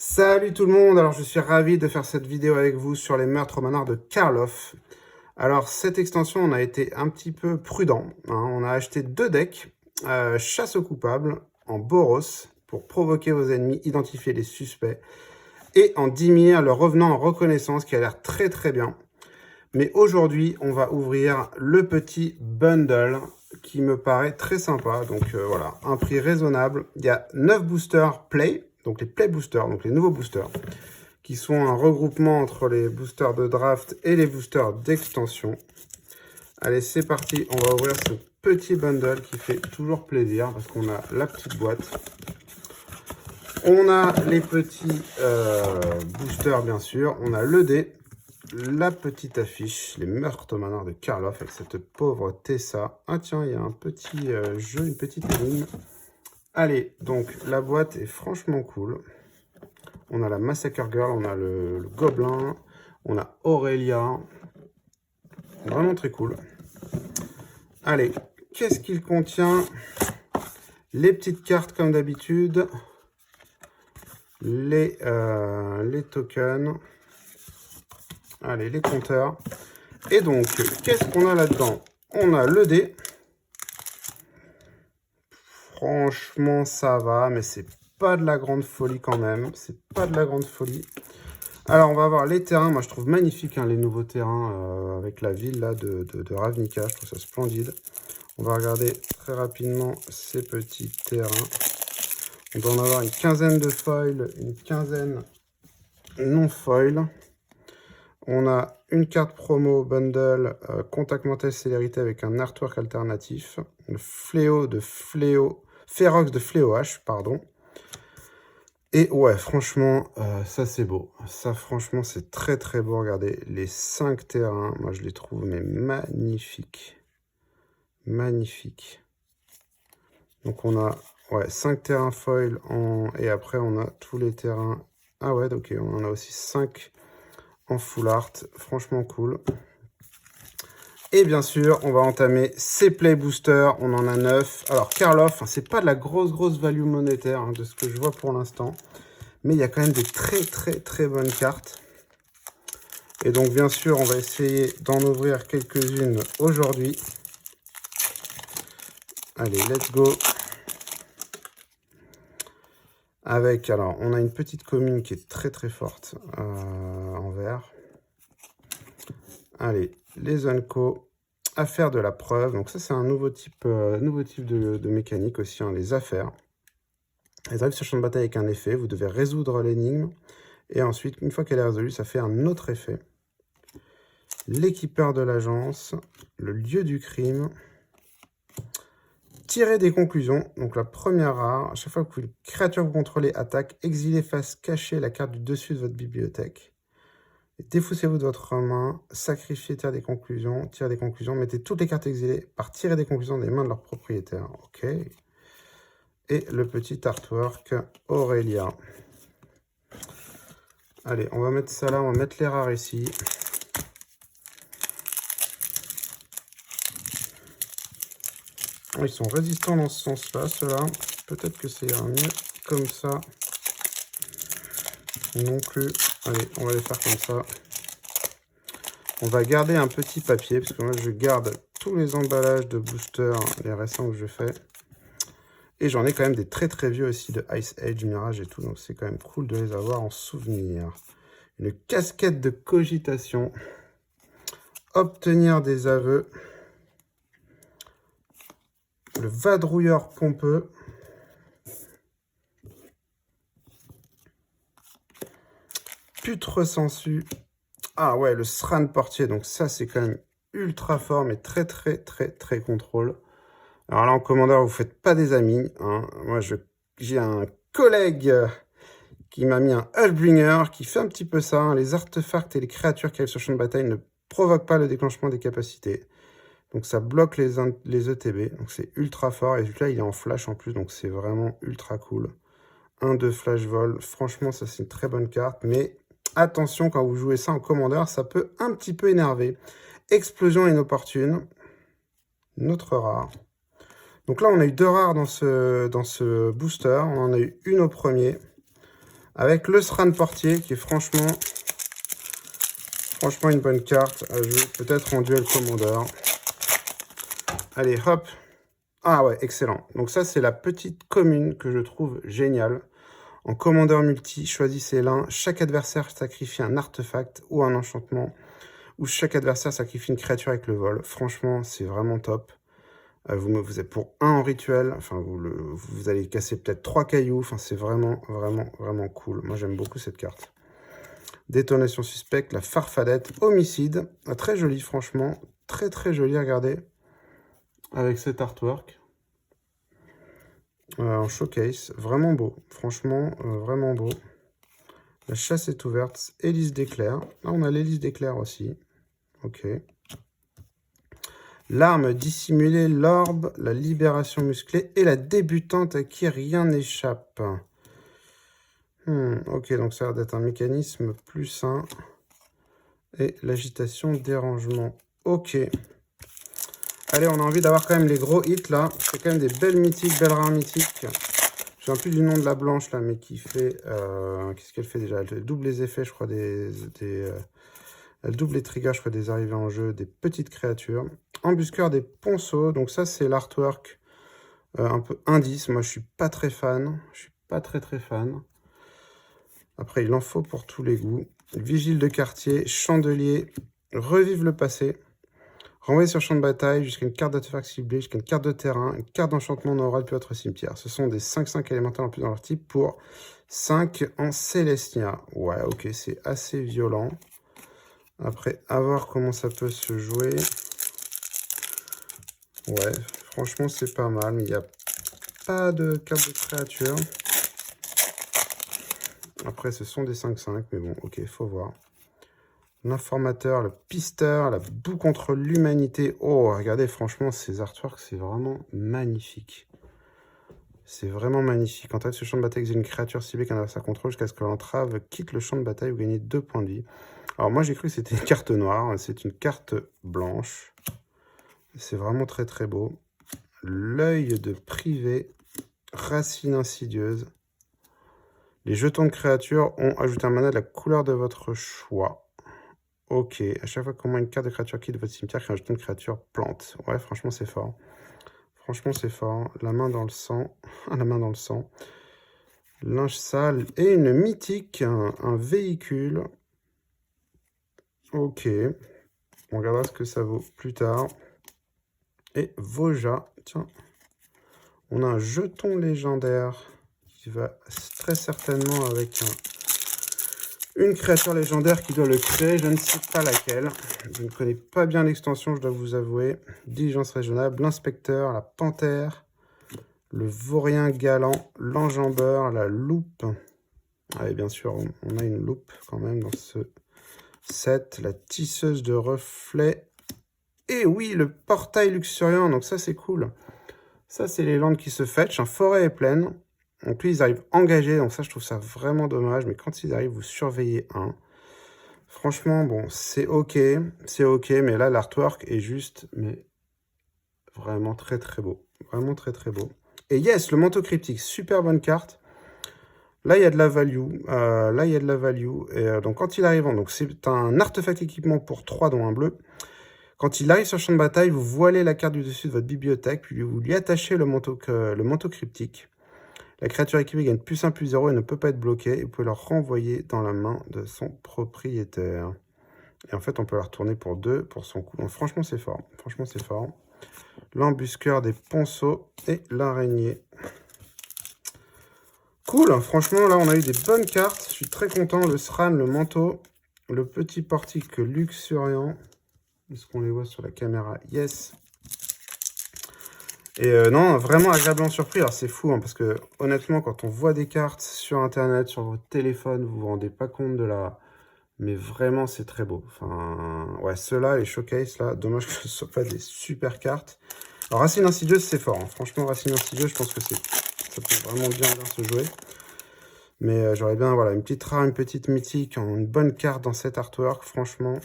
Salut tout le monde, alors je suis ravi de faire cette vidéo avec vous sur les meurtres au manoir de Karloff. Alors cette extension, on a été un petit peu prudent, hein. On a acheté 2 decks, chasse aux coupables, en Boros, pour provoquer vos ennemis, identifier les suspects, et en Dimir, le revenant en reconnaissance, qui a l'air très très bien. Mais aujourd'hui, on va ouvrir le petit bundle, qui me paraît très sympa, donc voilà, un prix raisonnable. Il y a 9 boosters Play, donc les Play Boosters, donc les nouveaux boosters, qui sont un regroupement entre les boosters de draft et les boosters d'extension. Allez, c'est parti, on va ouvrir ce petit bundle qui fait toujours plaisir, parce qu'on a la petite boîte. On a les petits boosters, bien sûr, on a le dé, la petite affiche, les meurtres au manoir de Karloff, avec cette pauvre Tessa. Ah tiens, il y a un petit jeu, une petite énigme. Allez, donc la boîte est franchement cool. On a la Massacre Girl, on a le Gobelin, on a Aurélia. Vraiment très cool. Allez, qu'est-ce qu'il contient? Les petites cartes comme d'habitude. Les tokens. Allez, les compteurs. Et donc, qu'est-ce qu'on a là-dedans? On a le dé. Franchement, ça va, mais c'est pas de la grande folie quand même. C'est pas de la grande folie. Alors, on va voir les terrains. Moi, je trouve magnifique, hein, les nouveaux terrains avec la ville là de Ravnica. Je trouve ça splendide. On va regarder très rapidement ces petits terrains. On doit en avoir une quinzaine de foils, une quinzaine non foil. On a une carte promo bundle contact mental célérité avec un artwork alternatif. Le Ferox de Fléau H, pardon. Et ouais, franchement, ça c'est beau. Ça, franchement, c'est très très beau. Regardez, les 5 terrains, moi je les trouve mais magnifiques. Magnifiques. Donc on a 5 terrains foil et après on a tous les terrains. Ah ouais, ok, on en a aussi 5 en full art. Franchement cool. Et bien sûr, on va entamer ces play boosters. On en a 9. Alors Karloff, c'est pas de la grosse value monétaire, hein, de ce que je vois pour l'instant. Mais il y a quand même des très bonnes cartes. Et donc bien sûr, on va essayer d'en ouvrir quelques-unes aujourd'hui. Allez, let's go. Avec, alors, on a une petite commune qui est très forte en vert. Allez, les Unco, affaires de la preuve. Donc ça, c'est un nouveau type de mécanique aussi, hein, les affaires. Elles arrivent sur le champ de bataille avec un effet. Vous devez résoudre l'énigme. Et ensuite, une fois qu'elle est résolue, ça fait un autre effet. L'équipeur de l'agence, le lieu du crime. Tirer des conclusions. Donc la première rare, à chaque fois que une créature que vous contrôlez attaque, exilez face cachée la carte du dessus de votre bibliothèque. Défaussez-vous de votre main, sacrifiez, tirez des conclusions, mettez toutes les cartes exilées par tirer des conclusions des mains de leur propriétaire. Ok. Et le petit artwork Aurélia. Allez, on va mettre ça là, on va mettre les rares ici. Ils sont résistants dans ce sens-là, ceux-là. Peut-être que c'est mieux comme ça. Non plus. Allez, on va les faire comme ça. On va garder un petit papier, parce que moi, je garde tous les emballages de boosters, les récents que je fais. Et j'en ai quand même des très vieux aussi, de Ice Age, Mirage et tout. Donc, c'est quand même cool de les avoir en souvenir. Une casquette de cogitation. Obtenir des aveux. Le vadrouilleur pompeux. Putre sensu. Ah ouais, le Sran portier. Donc ça, c'est quand même ultra fort, mais très contrôle. Alors là, en commandeur, vous faites pas des amis, hein. Moi, j'ai un collègue qui m'a mis un Hullbringer, qui fait un petit peu ça, hein. Les artefacts et les créatures qui arrivent sur le champ de bataille ne provoquent pas le déclenchement des capacités. Donc ça bloque les ETB, donc c'est ultra fort. Et celui-là, il est en flash en plus, donc c'est vraiment ultra cool. 1-2 flash vol, franchement, ça c'est une très bonne carte, mais attention, quand vous jouez ça en commandeur, ça peut un petit peu énerver. Explosion inopportune, notre rare. Donc là, on a eu 2 rares dans ce booster. On en a eu une au premier. Avec le Sran Portier, qui est franchement une bonne carte à jouer, peut-être en duel commandeur. Allez, hop. Ah ouais, excellent. Donc ça, c'est la petite commune que je trouve géniale. En commandeur multi, choisissez l'un. Chaque adversaire sacrifie un artefact ou un enchantement. Ou chaque adversaire sacrifie une créature avec le vol. Franchement, c'est vraiment top. Vous êtes pour 1 en rituel. Enfin, vous allez casser peut-être 3 cailloux. Enfin, c'est vraiment cool. Moi, j'aime beaucoup cette carte. Détonation suspecte, la farfadette, homicide. Très jolie, franchement. Très jolie, regardez. Avec cet artwork. En showcase. Vraiment beau. Franchement, vraiment beau. La chasse est ouverte. Hélice d'éclair. Ah, on a l'hélice d'éclair aussi. Ok. L'arme dissimulée, l'orbe, la libération musclée et la débutante à qui rien n'échappe. Ok, donc ça a l'air d'être un mécanisme plus sain. Et l'agitation, dérangement. Ok. Allez, on a envie d'avoir quand même les gros hits là. C'est quand même des belles mythiques, belles rares mythiques. Je ne sais plus du nom de la blanche là, mais qui fait... Qu'est-ce qu'elle fait déjà? Elle double les effets, je crois, elle double les triggers, je crois, des arrivées en jeu, des petites créatures. Embusqueur des ponceaux. Donc ça, c'est l'artwork un peu indice. Moi, je suis pas très fan. Je suis pas très fan. Après, il en faut pour tous les goûts. Vigile de quartier, chandelier, revive le passé. Renvoyer sur champ de bataille jusqu'à une carte d'artefact ciblée, jusqu'à une carte de terrain, une carte d'enchantement n'aura plus votre cimetière. Ce sont des 5/5 élémentaires en plus dans leur type pour 5 en Célestia. Ouais, ok, c'est assez violent. Après, à voir comment ça peut se jouer. Ouais, franchement, c'est pas mal, mais il n'y a pas de carte de créature. Après, ce sont des 5/5, mais bon, ok, faut voir. L'informateur, le pisteur, la boue contre l'humanité. Oh, regardez, franchement, ces artworks, c'est vraiment magnifique. C'est vraiment magnifique. En tête ce champ de bataille, vous avez une créature ciblée qu'un adversaire contrôle jusqu'à ce que l'entrave quitte le champ de bataille, vous gagnez 2 points de vie. Alors moi, j'ai cru que c'était une carte noire. C'est une carte blanche. C'est vraiment très beau. L'œil de privé, racine insidieuse. Les jetons de créature ont ajouté un mana de la couleur de votre choix. Ok, à chaque fois qu'on met une carte de créature quitte votre cimetière, crée un jeton de créature plante. Ouais, franchement, c'est fort. Franchement, c'est fort. La main dans le sang. La main dans le sang. Linge sale et une mythique, un véhicule. Ok. On regardera ce que ça vaut plus tard. Et Voja. Tiens. On a un jeton légendaire qui va très certainement avec une créature légendaire qui doit le créer. Je ne sais pas laquelle. Je ne connais pas bien l'extension, je dois vous avouer. Diligence raisonnable, l'inspecteur, la panthère, le vaurien galant, l'enjambeur, la loupe. Ah, et bien sûr, on a une loupe quand même dans ce set. La tisseuse de reflets. Et oui, le portail luxuriant. Donc ça, c'est cool. Ça, c'est les landes qui se fetchent. Forêt est pleine. Donc lui, ils arrivent engagés. Donc ça, je trouve ça vraiment dommage. Mais quand ils arrivent, vous surveillez un. Franchement, bon, c'est ok. C'est ok. Mais là, l'artwork est juste, mais vraiment très beau. Vraiment très beau. Et yes, le manteau cryptique. Super bonne carte. Là, il y a de la value. Et donc, quand il arrive, donc c'est un artefact équipement pour 3, dont un bleu. Quand il arrive sur le champ de bataille, vous voilez la carte du dessus de votre bibliothèque, puis vous lui attachez le manteau cryptique. La créature équipée gagne +1/+0 et ne peut pas être bloquée. Et vous pouvez la renvoyer dans la main de son propriétaire. Et en fait, on peut la retourner pour 2 pour son coup. Donc, franchement, c'est fort. Franchement, c'est fort. L'embusqueur des ponceaux et l'araignée. Cool, franchement, là, on a eu des bonnes cartes. Je suis très content. Le Sran, le manteau, le petit portique luxuriant. Est-ce qu'on les voit sur la caméra? Yes. Et non, vraiment agréablement surpris. Alors, c'est fou, hein, parce que, honnêtement, quand on voit des cartes sur Internet, sur votre téléphone, vous vous rendez pas compte de la... Mais vraiment, c'est très beau. Enfin, ouais, ceux-là, les showcase, là, dommage que ce ne soit pas des super cartes. Alors, Racine Insidieuse, c'est fort. Hein. Franchement, Racine Insidieuse, je pense que ça peut vraiment bien se jouer. Mais j'aurais bien, voilà, une petite rare, une petite mythique, une bonne carte dans cet artwork, franchement.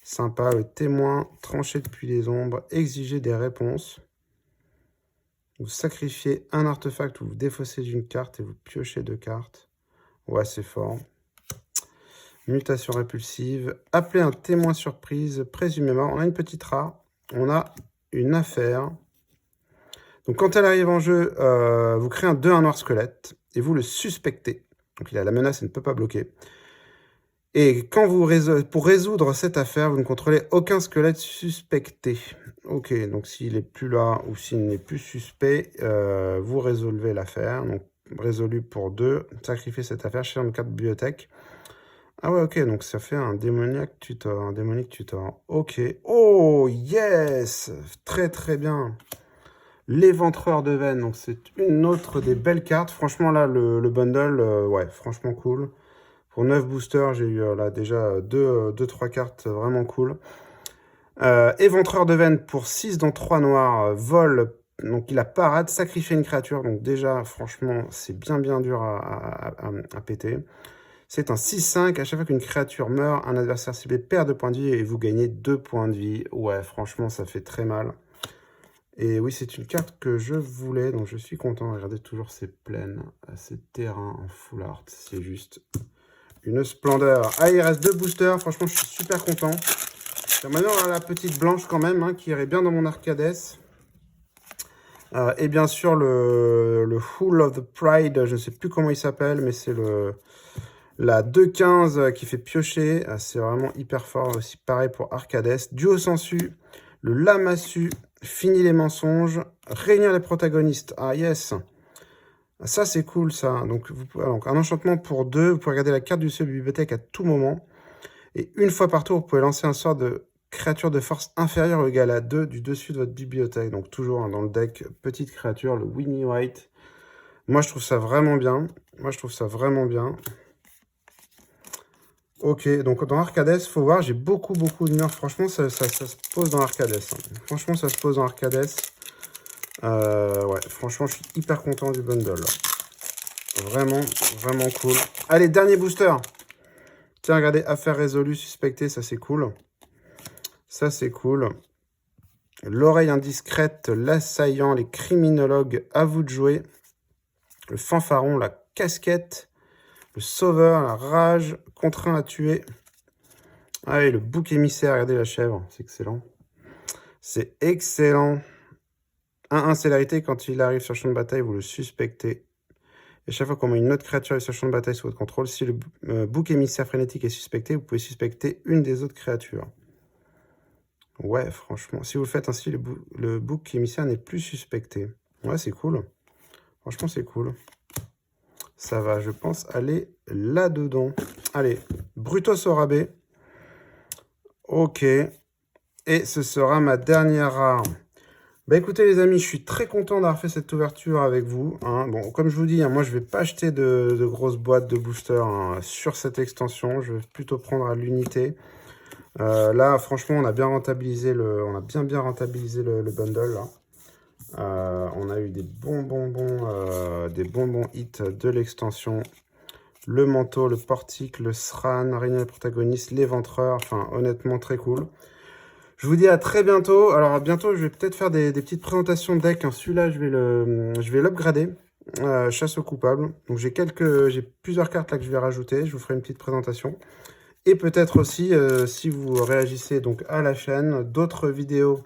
Sympa, le témoin, tranché depuis les ombres, exiger des réponses. Vous sacrifiez un artefact ou vous défaussez d'une carte et vous piochez 2 cartes. Ouais, c'est fort. Mutation répulsive. Appeler un témoin surprise, présumément. On a une petite rare. On a une affaire. Donc, quand elle arrive en jeu, vous créez un 2-1 noir squelette et vous le suspectez. Donc, il a la menace et ne peut pas bloquer. Et quand vous pour résoudre cette affaire, vous ne contrôlez aucun squelette suspecté. Ok, donc s'il n'est plus là ou s'il n'est plus suspect, vous résolvez l'affaire. Donc, résolu pour 2. Sacrifiez cette affaire chez une carte de bibliothèque. Ah ouais, ok, donc ça fait un démoniaque tutor, un démonique tutor. Ok. Oh, yes! Très très bien. L'éventreur de veine, donc c'est une autre des belles cartes. Franchement, là, le bundle, ouais, franchement cool. Pour 9 boosters, j'ai eu là déjà 2-3 cartes vraiment cool. Éventreur de veine pour 6 dans 3 noirs, vol, donc il a parade, sacrifier une créature. Donc déjà, franchement, c'est bien dur à péter. C'est un 6-5, à chaque fois qu'une créature meurt, un adversaire ciblé perd 2 points de vie et vous gagnez 2 points de vie. Ouais, franchement, ça fait très mal. Et oui, c'est une carte que je voulais, donc je suis content. Regardez, toujours ces plaines, ces terrains en full art, c'est juste une splendeur. Ah, il reste 2 boosters, franchement, je suis super content. Maintenant, on a la petite blanche quand même, hein, qui irait bien dans mon Arcades. Et bien sûr, le Hull of the Pride, je ne sais plus comment il s'appelle, mais c'est la 2-15 qui fait piocher. C'est vraiment hyper fort aussi. Pareil pour Arcades. Duo sensu, le Lamassu, fini les mensonges, réunir les protagonistes. Ah yes, ça c'est cool ça. Donc, donc un enchantement pour 2, vous pouvez regarder la carte du ciel de bibliothèque à tout moment. Et une fois par tour, vous pouvez lancer un sort de créature de force inférieure ou égale à 2 du dessus de votre bibliothèque. Donc toujours hein, dans le deck, petite créature, le Winnie White. Moi je trouve ça vraiment bien. Ok, donc dans Arcades, faut voir, j'ai beaucoup de murs. Franchement, ça se pose dans Arcades. Hein. Franchement, ça se pose dans Arcades. Ouais, franchement, je suis hyper content du bundle. Là. Vraiment cool. Allez, dernier booster. Tiens, regardez, affaire résolue, suspectée, ça c'est cool. Ça c'est cool. L'oreille indiscrète, l'assaillant, les criminologues, à vous de jouer. Le fanfaron, la casquette. Le sauveur, la rage, contraint à tuer. Ah oui, le bouc émissaire, regardez la chèvre, c'est excellent. C'est excellent. 1-1 célérité, quand il arrive sur le champ de bataille, vous le suspectez. Et chaque fois qu'on met une autre créature sur le champ de bataille sous votre contrôle, si le bouc émissaire frénétique est suspecté, vous pouvez suspecter une des autres créatures. Ouais, franchement. Si vous le faites ainsi, le bouc émissaire n'est plus suspecté. Ouais, c'est cool. Franchement, c'est cool. Ça va, je pense, aller là-dedans. Allez, Brutos au rabais. Ok. Et ce sera ma dernière rare. Bah écoutez les amis, je suis très content d'avoir fait cette ouverture avec vous. Hein. Bon, comme je vous dis, hein, moi je vais pas acheter de grosses boîtes de boosters hein, sur cette extension. Je vais plutôt prendre à l'unité. Là, franchement, on a bien rentabilisé on a bien rentabilisé le bundle. Là. On a eu des bonbons hits de l'extension. Le manteau, le portique, le SRAN, Réunion des protagonistes, l'éventreur. Enfin, honnêtement, très cool. Je vous dis à très bientôt. Alors, bientôt, je vais peut-être faire des petites présentations de deck. Hein. Celui-là, je vais l'upgrader. Chasse aux coupables. Donc, j'ai plusieurs cartes là que je vais rajouter. Je vous ferai une petite présentation. Et peut-être aussi, si vous réagissez donc à la chaîne, d'autres vidéos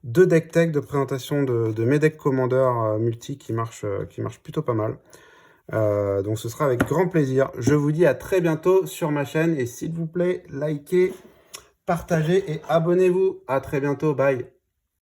de deck tech, de présentation de mes decks commandeurs multi qui marchent plutôt pas mal. Donc ce sera avec grand plaisir. Je vous dis à très bientôt sur ma chaîne et s'il vous plaît, likez, partagez et abonnez-vous. À très bientôt, bye.